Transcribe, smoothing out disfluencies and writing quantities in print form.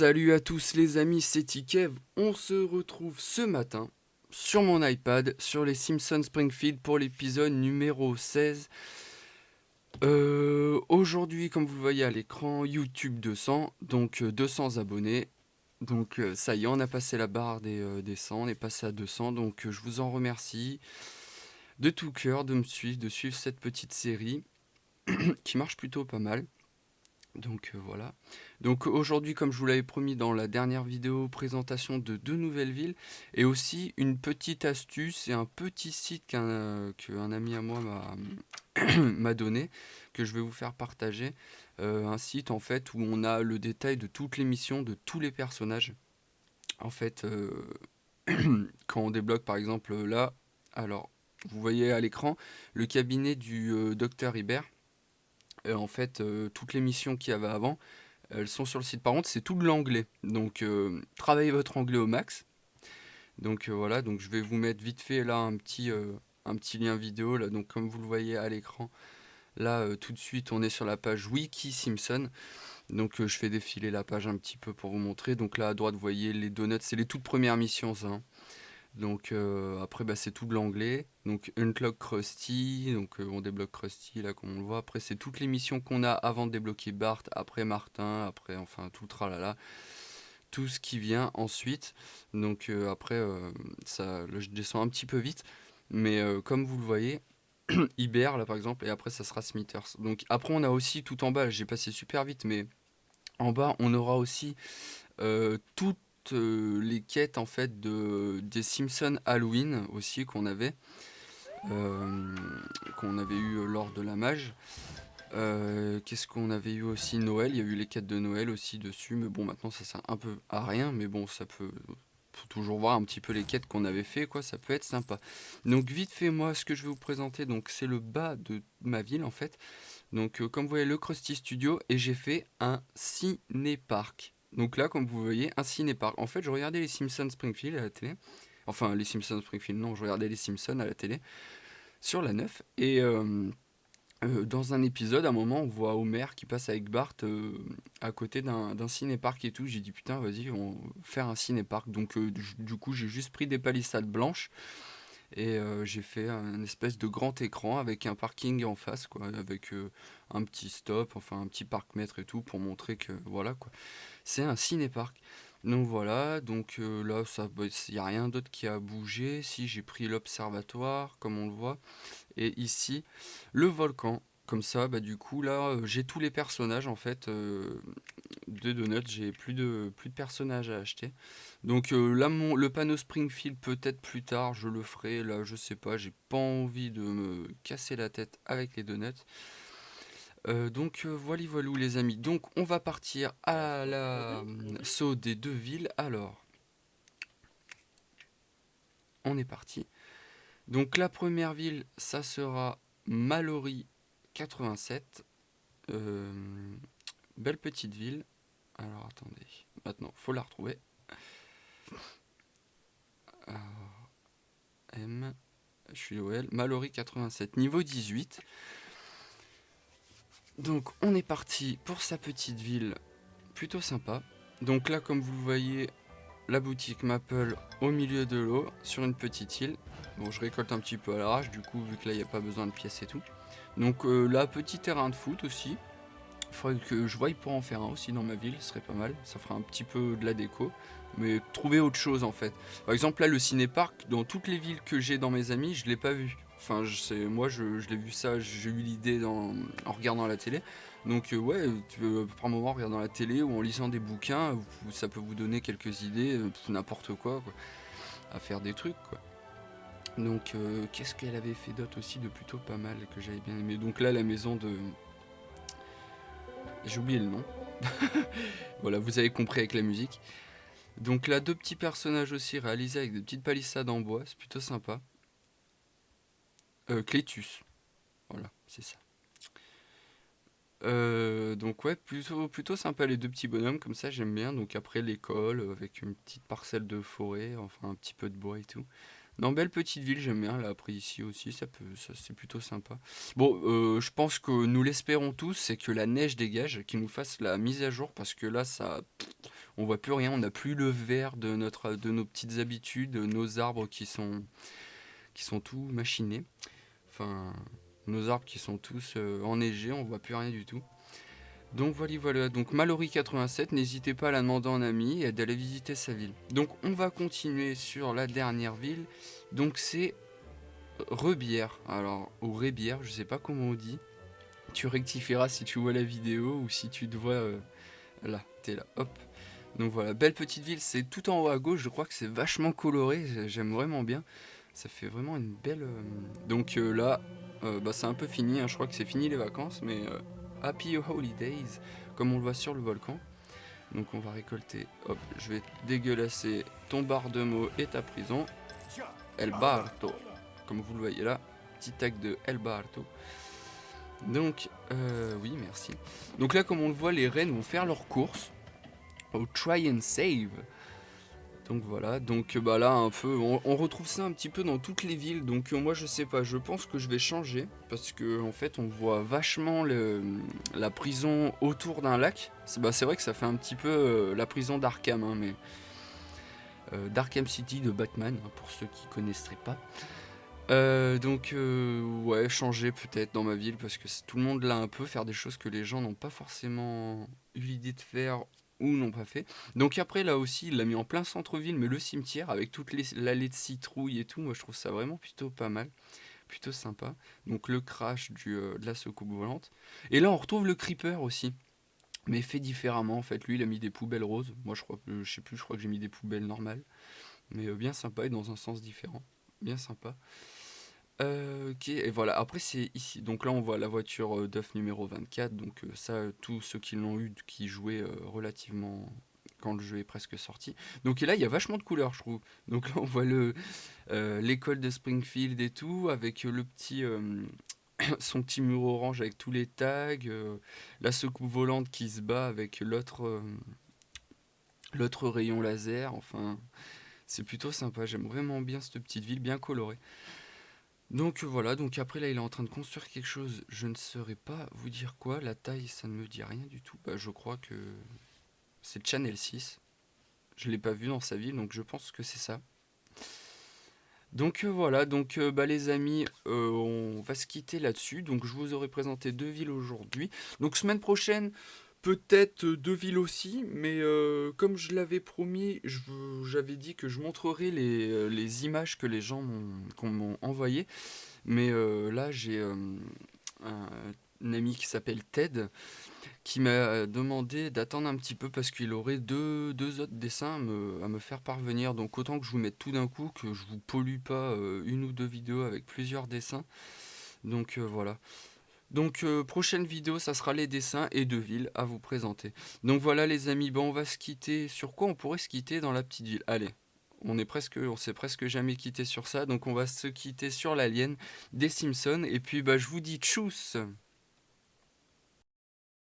Salut à tous les amis, c'est Tikev. On se retrouve ce matin sur mon iPad sur les Simpsons Springfield pour l'épisode numéro 16. Aujourd'hui, comme vous le voyez à l'écran, YouTube 200, donc 200 abonnés. Donc ça y est, on a passé la barre des 100, on est passé à 200, donc je vous en remercie de tout cœur de me suivre, de suivre cette petite série qui marche plutôt pas mal. Donc voilà. Donc aujourd'hui, comme je vous l'avais promis dans la dernière vidéo, présentation de deux nouvelles villes et aussi une petite astuce et un petit site qu'un ami à moi m'a donné, que je vais vous faire partager. Un site en fait où on a le détail de toutes les missions, de tous les personnages. En fait, quand on débloque par exemple là, alors vous voyez à l'écran le cabinet du docteur Hibert. En fait, toutes les missions qu'il y avait avant, elles sont sur le site. Par contre, c'est tout de l'anglais. Donc, travaillez votre anglais au max. Donc, voilà. Donc, je vais vous mettre vite fait là un petit lien vidéo. Là. Donc, comme vous le voyez à l'écran, là, tout de suite, on est sur la page Wiki Simpson. Donc, je fais défiler la page un petit peu pour vous montrer. Donc, là, à droite, vous voyez les donuts. C'est les toutes premières missions, ça. Hein. Donc après c'est tout de l'anglais. Donc Unlock Krusty, donc on débloque Krusty là comme on le voit. Après c'est toutes les missions qu'on a avant de débloquer Bart, après Martin, après enfin tout le tralala, tout ce qui vient ensuite. Donc après ça, là, je descends un petit peu vite, mais comme vous le voyez, Hibert là par exemple, et après ça sera Smithers. Donc après on a aussi tout en bas, j'ai passé super vite, mais en bas on aura aussi toutes les quêtes en fait des Simpsons Halloween aussi euh, qu'on avait eu lors de la mage. Qu'est-ce qu'on avait eu aussi? Noël, il y a eu les quêtes de Noël aussi dessus, mais bon maintenant ça sert un peu à rien, mais bon ça faut toujours voir un petit peu les quêtes qu'on avait fait, quoi, ça peut être sympa. Donc vite fait, moi ce que je vais vous présenter, donc c'est le bas de ma ville en fait. Donc comme vous voyez le Krusty Studio, et j'ai fait un ciné-parc. Donc là comme vous voyez un ciné-parc. En fait je regardais les Simpsons Springfield à la télé. Enfin les Simpsons Springfield non, je regardais les Simpsons à la télé sur la 9. Et dans un épisode, à un moment, on voit Homer qui passe avec Bart à côté d'un ciné-parc et tout. J'ai dit putain, vas-y, on va faire un ciné-parc. Donc du coup, j'ai juste pris des palissades blanches et j'ai fait un espèce de grand écran avec un parking en face, quoi, avec un petit stop, enfin un petit parc-mètre et tout pour montrer que voilà quoi. C'est un ciné-parc. Donc voilà, donc là, ça, il n'y a rien d'autre qui a bougé. Si j'ai pris l'observatoire, comme on le voit. Et ici, le volcan. Comme ça, bah, du coup, là, j'ai tous les personnages en fait de Donuts. J'ai plus de personnages à acheter. Donc là, le panneau Springfield, peut-être plus tard, je le ferai. Là, je sais pas, j'ai pas envie de me casser la tête avec les donuts. Donc voilà, voilà les amis. Donc on va partir à la saut des deux villes. Alors, on est parti. Donc la première ville, ça sera Mallory 87. Euh, Belle petite ville. Alors attendez, maintenant faut la retrouver. Alors, M, je suis OL, Mallory 87, niveau 18. Donc on est parti pour sa petite ville, plutôt sympa. Donc là, comme vous le voyez, la boutique Maple au milieu de l'eau, sur une petite île. Bon, je récolte un petit peu à l'arrache, du coup, vu que là, il n'y a pas besoin de pièces et tout. Donc là, petit terrain de foot aussi. Il faudrait que je voie pour en faire un aussi dans ma ville, ce serait pas mal. Ça fera un petit peu de la déco. Mais trouver autre chose en fait. Par exemple, là, le ciné-parc, dans toutes les villes que j'ai dans mes amis, je l'ai pas vu. Enfin, moi, je l'ai vu ça, j'ai eu l'idée en regardant la télé. Donc, ouais, tu veux, par moment, en regardant la télé ou en lisant des bouquins, ça peut vous donner quelques idées, n'importe quoi, à faire des trucs, quoi. Donc, qu'est-ce qu'elle avait fait d'autre aussi de plutôt pas mal que j'avais bien aimé. Donc là, la maison de. J'ai oublié le nom. Voilà, vous avez compris avec la musique. Donc là, deux petits personnages aussi réalisés avec des petites palissades en bois, c'est plutôt sympa. Clétus, voilà, c'est ça. Donc ouais, plutôt sympa les deux petits bonhommes, comme ça j'aime bien. Donc après l'école, avec une petite parcelle de forêt, enfin un petit peu de bois et tout. Non, belle petite ville, j'aime bien. Là, après ici aussi, ça c'est plutôt sympa. Bon, je pense que nous l'espérons tous, c'est que la neige dégage, qu'il nous fasse la mise à jour, parce que là, ça, on voit plus rien, on n'a plus le vert de nos petites habitudes, nos arbres qui sont tout machinés, enfin nos arbres qui sont tous enneigés, on voit plus rien du tout. Donc voilà, donc Mallory 87, n'hésitez pas à la demander en ami et d'aller visiter sa ville. Donc on va continuer sur la dernière ville, donc c'est Rebière, alors ou Rébière, je sais pas comment on dit. Tu rectifieras si tu vois la vidéo ou si tu te vois là, t'es là, hop. Donc voilà, belle petite ville, c'est tout en haut à gauche, je crois que c'est vachement coloré, j'aime vraiment bien. Ça fait vraiment une belle... Donc là, bah, c'est un peu fini, hein, je crois que c'est fini les vacances, mais Happy Holidays, comme on le voit sur le volcan. Donc on va récolter, hop, je vais dégueulasser ton bar de mots et ta prison. El Barto, comme vous le voyez là, petit tag de El Barto. Donc, oui, merci. Donc là, comme on le voit, les rennes vont faire leur course au try and save. Donc voilà, donc bah là un peu, on retrouve ça un petit peu dans toutes les villes. Donc moi je sais pas, je pense que je vais changer parce que en fait on voit vachement la prison autour d'un lac. C'est vrai que ça fait un petit peu la prison d'Arkham, hein, mais d'Arkham City de Batman, hein, pour ceux qui connaisseraient pas. Donc ouais, changer peut-être dans ma ville parce que tout le monde l'a un peu, faire des choses que les gens n'ont pas forcément eu l'idée de faire ou n'ont pas fait. Donc après là aussi, il l'a mis en plein centre-ville, mais le cimetière avec toute l'allée de citrouilles et tout, moi je trouve ça vraiment plutôt pas mal, plutôt sympa. Donc le crash de la soucoupe volante. Et là on retrouve le creeper aussi, mais fait différemment en fait. Lui il a mis des poubelles roses, moi je crois, je sais plus, je crois que j'ai mis des poubelles normales, mais bien sympa et dans un sens différent, bien sympa. Ok, et voilà, après c'est ici. Donc là on voit la voiture d'œuf numéro 24. Donc ça, tous ceux qui l'ont eu, qui jouaient relativement quand le jeu est presque sorti. Donc et là il y a vachement de couleurs je trouve. Donc là on voit l'école de Springfield et tout, avec le petit son petit mur orange avec tous les tags, la secoupe volante qui se bat avec l'autre rayon laser, enfin c'est plutôt sympa, j'aime vraiment bien cette petite ville bien colorée. Donc voilà, donc après là il est en train de construire quelque chose, je ne saurais pas vous dire quoi, la taille ça ne me dit rien du tout. Bah, je crois que c'est Channel 6, je ne l'ai pas vu dans sa ville donc je pense que c'est ça. Donc voilà, donc bah, les amis, on va se quitter là-dessus, donc je vous aurais présenté deux villes aujourd'hui. Donc semaine prochaine, peut-être deux villes aussi, mais comme je l'avais promis, j'avais dit que je montrerai les images que les gens qu'on m'ont envoyées. Mais là, j'ai un ami qui s'appelle Ted qui m'a demandé d'attendre un petit peu parce qu'il aurait deux autres dessins à me faire parvenir. Donc autant que je vous mette tout d'un coup, que je vous pollue pas une ou deux vidéos avec plusieurs dessins. Donc voilà. Donc prochaine vidéo, ça sera les dessins et deux villes à vous présenter. Donc voilà les amis, bon, on va se quitter. Sur quoi on pourrait se quitter dans la petite ville? Allez. On s'est presque jamais quitté sur ça, donc on va se quitter sur l'alien des Simpsons, et puis bah je vous dis tchuss.